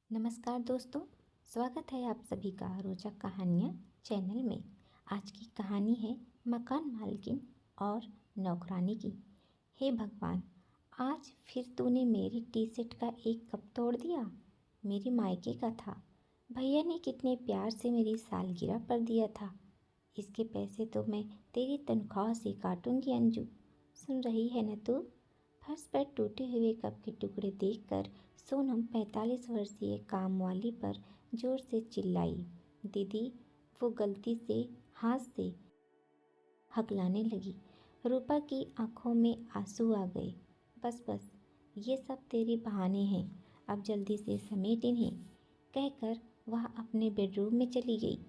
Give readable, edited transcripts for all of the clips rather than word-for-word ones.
नमस्कार दोस्तों, स्वागत है आप सभी का रोचक कहानियाँ चैनल में। आज की कहानी है मकान मालकिन और नौकरानी की। हे भगवान, आज फिर तूने मेरी टी सेट का एक कप तोड़ दिया। मेरे मायके का था। भैया ने कितने प्यार से मेरी सालगिरह पर दिया था। इसके पैसे तो मैं तेरी तनख्वाह से काटूंगी अंजू। सुन रही है न तू? फर्श पर टूटे हुए कप के टुकड़े देखकर सोनम 45 वर्षीय कामवाली पर जोर से चिल्लाई। दीदी, वो गलती से हाथ से हकलाने लगी। रूपा की आंखों में आंसू आ गए। बस बस, ये सब तेरे बहाने हैं, अब जल्दी से समेट इन्हें, कहकर वह अपने बेडरूम में चली गई।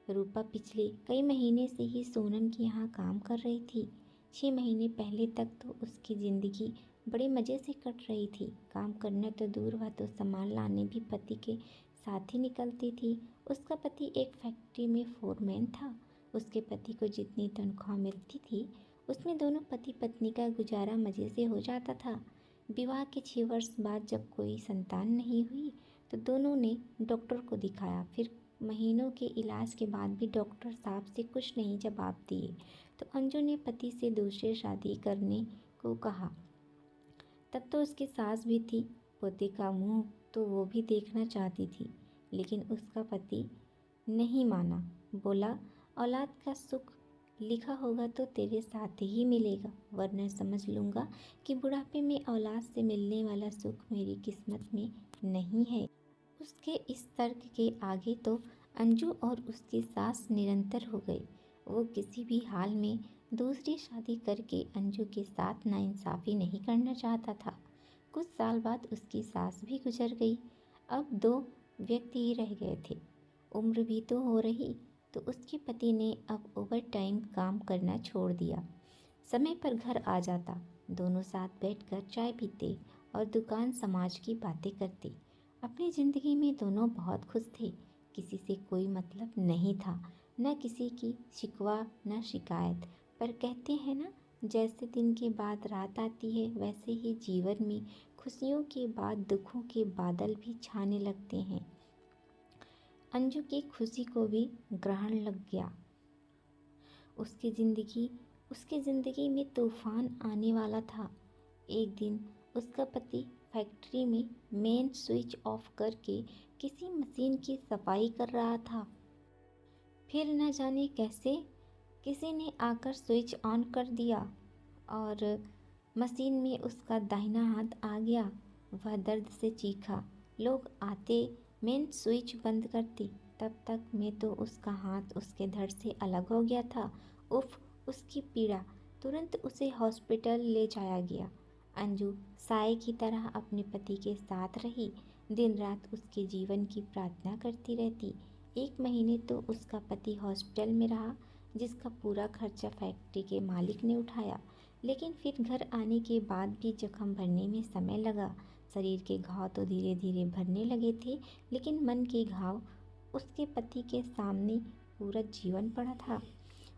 रूपा पिछले कई महीने से ही सोनम के यहाँ काम कर रही थी। 6 महीने पहले तक तो उसकी ज़िंदगी बड़े मज़े से कट रही थी। काम करना तो दूर, वह तो सामान लाने भी पति के साथ ही निकलती थी। उसका पति एक फैक्ट्री में फोरमैन था। उसके पति को जितनी तनख्वाह मिलती थी, उसमें दोनों पति पत्नी का गुजारा मज़े से हो जाता था। विवाह के 6 वर्ष बाद जब कोई संतान नहीं हुई तो दोनों ने डॉक्टर को दिखाया। फिर महीनों के इलाज के बाद भी डॉक्टर साहब से कुछ नहीं जवाब दिए तो अंजू ने पति से दूसरी शादी करने को कहा। तब तो उसकी सास भी थी। पोते का मुंह तो वो भी देखना चाहती थी, लेकिन उसका पति नहीं माना। बोला, औलाद का सुख लिखा होगा तो तेरे साथ ही मिलेगा, वरना समझ लूँगा कि बुढ़ापे में औलाद से मिलने वाला सुख मेरी किस्मत में नहीं है। उसके इस तर्क के आगे तो अंजू और उसकी सास निरंतर हो गई। वो किसी भी हाल में दूसरी शादी करके अंजू के साथ नाइंसाफ़ी नहीं करना चाहता था। कुछ साल बाद उसकी सास भी गुजर गई। अब 2 व्यक्ति ही रह गए थे। उम्र भी तो हो रही, तो उसके पति ने अब ओवर टाइम काम करना छोड़ दिया। समय पर घर आ जाता, दोनों साथ बैठकर चाय पीते और दुकान समाज की बातें करते। अपनी ज़िंदगी में दोनों बहुत खुश थे। किसी से कोई मतलब नहीं था, न किसी की शिकवा न शिकायत। पर कहते हैं ना, जैसे दिन के बाद रात आती है, वैसे ही जीवन में खुशियों के बाद दुखों के बादल भी छाने लगते हैं। अंजू की खुशी को भी ग्रहण लग गया। उसकी ज़िंदगी में तूफान आने वाला था। एक दिन उसका पति फैक्ट्री में मेन स्विच ऑफ करके किसी मशीन की सफाई कर रहा था। फिर न जाने कैसे किसी ने आकर स्विच ऑन कर दिया और मशीन में उसका दाहिना हाथ आ गया। वह दर्द से चीखा। लोग आते, मेन स्विच बंद करते, तब तक में तो उसका हाथ उसके धड़ से अलग हो गया था। उफ, उसकी पीड़ा! तुरंत उसे हॉस्पिटल ले जाया गया। अंजू साए की तरह अपने पति के साथ रही, दिन रात उसके जीवन की प्रार्थना करती रहती। 1 महीने तो उसका पति हॉस्पिटल में रहा, जिसका पूरा खर्चा फैक्ट्री के मालिक ने उठाया। लेकिन फिर घर आने के बाद भी जख्म भरने में समय लगा। शरीर के घाव तो धीरे धीरे भरने लगे थे, लेकिन मन के घाव उसके पति के सामने पूरा जीवन पड़ा था।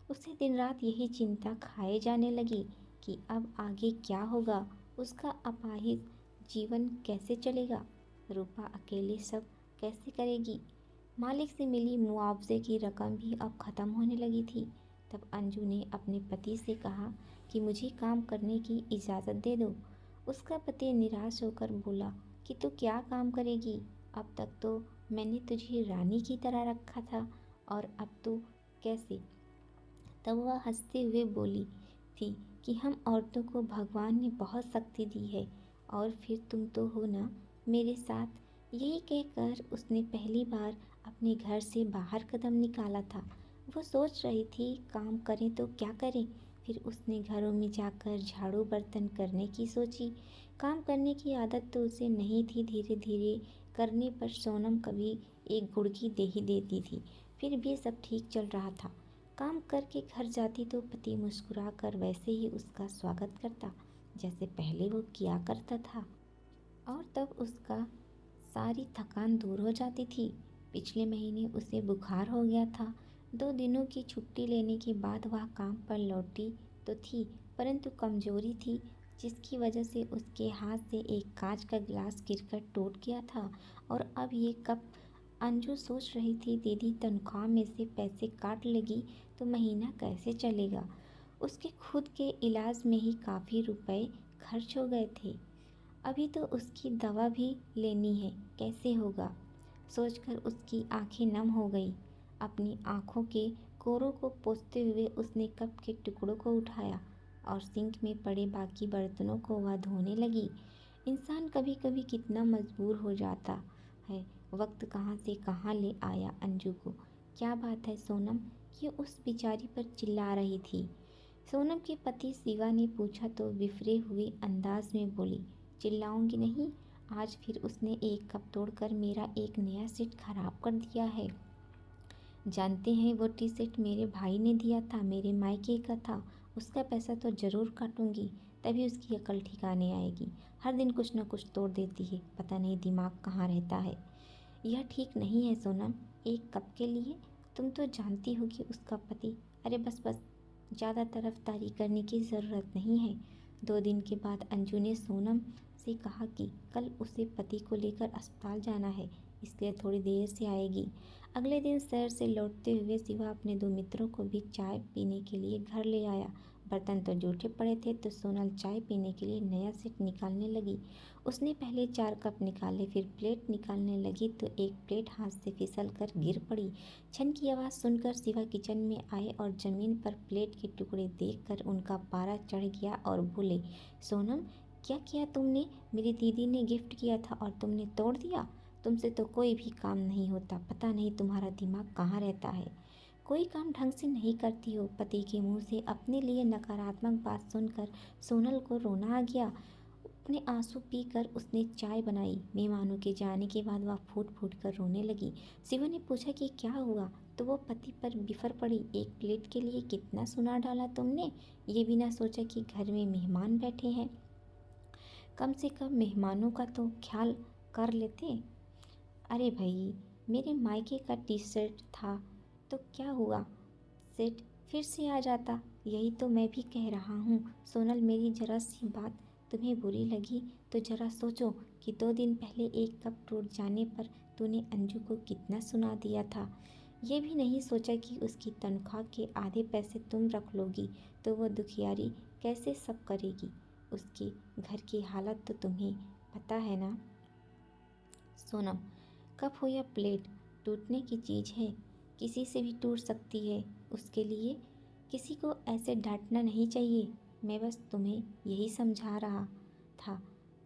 उसे दिन रात यही चिंता खाए जाने लगी कि अब आगे क्या होगा, उसका अपाहिज जीवन कैसे चलेगा, रूपा अकेले सब कैसे करेगी। मालिक से मिली मुआवजे की रकम भी अब ख़त्म होने लगी थी। तब अंजू ने अपने पति से कहा कि मुझे काम करने की इजाज़त दे दो। उसका पति निराश होकर बोला कि तू क्या काम करेगी, अब तक तो मैंने तुझे रानी की तरह रखा था, और अब तू कैसे। तब वह हंसते हुए बोली थी कि हम औरतों को भगवान ने बहुत शक्ति दी है, और फिर तुम तो हो ना मेरे साथ। यही कहकर उसने पहली बार अपने घर से बाहर कदम निकाला था। वो सोच रही थी काम करें तो क्या करें। फिर उसने घरों में जाकर झाड़ू बर्तन करने की सोची। काम करने की आदत तो उसे नहीं थी। धीरे धीरे करने पर सोनम कभी एक गुड़की दे ही देती थी। फिर भी सब ठीक चल रहा था। काम करके घर जाती तो पति मुस्कुरा कर वैसे ही उसका स्वागत करता जैसे पहले वो किया करता था, और तब उसका सारी थकान दूर हो जाती थी। पिछले महीने उसे बुखार हो गया था। 2 दिनों की छुट्टी लेने के बाद वह काम पर लौटी तो थी, परंतु कमजोरी थी। जिसकी वजह से उसके हाथ से एक कांच का गिलास गिरकर टूट गया था। और अब ये कप अंजू सोच रही थी, दीदी तनख्वाह में से पैसे काट लेगी तो महीना कैसे चलेगा। उसके खुद के इलाज में ही काफ़ी रुपए खर्च हो गए थे। अभी तो उसकी दवा भी लेनी है, कैसे होगा सोचकर उसकी आंखें नम हो गई। अपनी आंखों के कोरों को पोंछते हुए उसने कप के टुकड़ों को उठाया और सिंक में पड़े बाकी बर्तनों को वह धोने लगी। इंसान कभी कभी कितना मजबूर हो जाता है। वक्त कहाँ से कहाँ ले आया अंजू को। क्या बात है सोनम, ये उस बेचारी पर चिल्ला रही थी। सोनम के पति शिवा ने पूछा तो बिफरे हुए अंदाज में बोली, चिल्लाऊंगी नहीं। आज फिर उसने एक कप तोड़कर मेरा एक नया सेट खराब कर दिया है। जानते हैं, वो टी शर्ट मेरे भाई ने दिया था, मेरे मायके का था। उसका पैसा तो ज़रूर काटूंगी, तभी उसकी अकल ठिकाने आएगी। हर दिन कुछ न कुछ तोड़ देती है, पता नहीं दिमाग कहाँ रहता है। यह ठीक नहीं है सोनम, एक कप के लिए। तुम तो जानती हो कि उसका पति। अरे बस बस, ज़्यादा तरफदारी करने की ज़रूरत नहीं है। 2 दिन के बाद अंजू ने सोनम से कहा कि कल उसे पति को लेकर अस्पताल जाना है, इसलिए थोड़ी देर से आएगी। अगले दिन शहर से लौटते हुए शिवा अपने 2 मित्रों को भी चाय पीने के लिए घर ले आया। बर्तन तो जूठे पड़े थे तो सोनल चाय पीने के लिए नया सेट निकालने लगी। उसने पहले 4 कप निकाले, फिर प्लेट निकालने लगी तो एक प्लेट हाथ से फिसल कर गिर पड़ी। छन की आवाज़ सुनकर शिवा किचन में आए और ज़मीन पर प्लेट के टुकड़े देखकर उनका पारा चढ़ गया और बोले, सोनम क्या किया तुमने? मेरी दीदी ने गिफ्ट किया था और तुमने तोड़ दिया। तुमसे तो कोई भी काम नहीं होता, पता नहीं तुम्हारा दिमाग कहाँ रहता है। कोई काम ढंग से नहीं करती हो। पति के मुंह से अपने लिए नकारात्मक बात सुनकर सोनल को रोना आ गया। अपने आंसू पीकर उसने चाय बनाई। मेहमानों के जाने के बाद वह फूट फूट कर रोने लगी। शिवा ने पूछा कि क्या हुआ तो वो पति पर बिफर पड़ी। एक प्लेट के लिए कितना सुना डाला तुमने, ये भी ना सोचा कि घर में मेहमान बैठे हैं। कम से कम मेहमानों का तो ख्याल कर लेते। अरे भाई, मेरे मायके का टी शर्ट था तो क्या हुआ, सेट फिर से आ जाता। यही तो मैं भी कह रहा हूँ। सोनल, मेरी जरा सी बात तुम्हें बुरी लगी तो जरा सोचो कि 2 दिन पहले एक कप टूट जाने पर तूने अंजू को कितना सुना दिया था। ये भी नहीं सोचा कि उसकी तनख्वाह के आधे पैसे तुम रख लोगी तो वो दुखियारी कैसे सब करेगी। उसके घर की हालत तो तुम्हें पता है ना। सोनम, कप हो या प्लेट, टूटने की चीज़ है, किसी से भी टूट सकती है। उसके लिए किसी को ऐसे डांटना नहीं चाहिए। मैं बस तुम्हें यही समझा रहा था।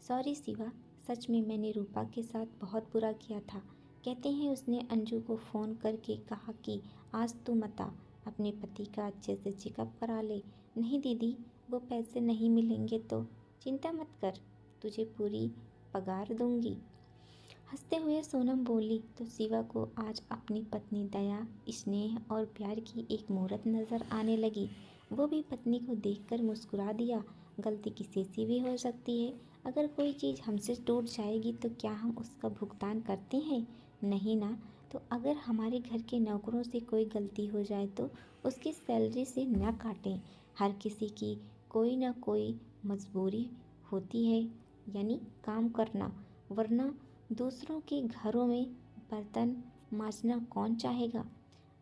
सॉरी शिवा, सच में मैंने रूपा के साथ बहुत बुरा किया था। कहते हैं उसने अंजू को फ़ोन करके कहा कि आज तू मत आ, अपने पति का अच्छे से चेकअप करा ले। नहीं दीदी, वो पैसे नहीं मिलेंगे तो चिंता मत कर, तुझे पूरी पगार दूंगी। हंसते हुए सोनम बोली तो शिवा को आज अपनी पत्नी दया, स्नेह और प्यार की एक मूरत नजर आने लगी। वो भी पत्नी को देखकर मुस्कुरा दिया। गलती किसी से भी हो सकती है। अगर कोई चीज़ हमसे टूट जाएगी तो क्या हम उसका भुगतान करते हैं? नहीं ना। तो अगर हमारे घर के नौकरों से कोई गलती हो जाए तो उसकी सैलरी से न काटें। हर किसी की कोई ना कोई मजबूरी होती है, यानी काम करना, वरना दूसरों के घरों में बर्तन मांजना कौन चाहेगा।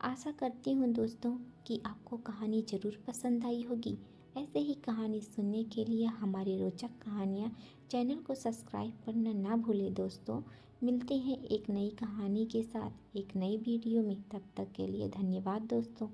आशा करती हूँ दोस्तों कि आपको कहानी ज़रूर पसंद आई होगी। ऐसे ही कहानी सुनने के लिए हमारी रोचक कहानियाँ चैनल को सब्सक्राइब करना ना भूलें दोस्तों। मिलते हैं एक नई कहानी के साथ एक नई वीडियो में। तब तक के लिए धन्यवाद दोस्तों।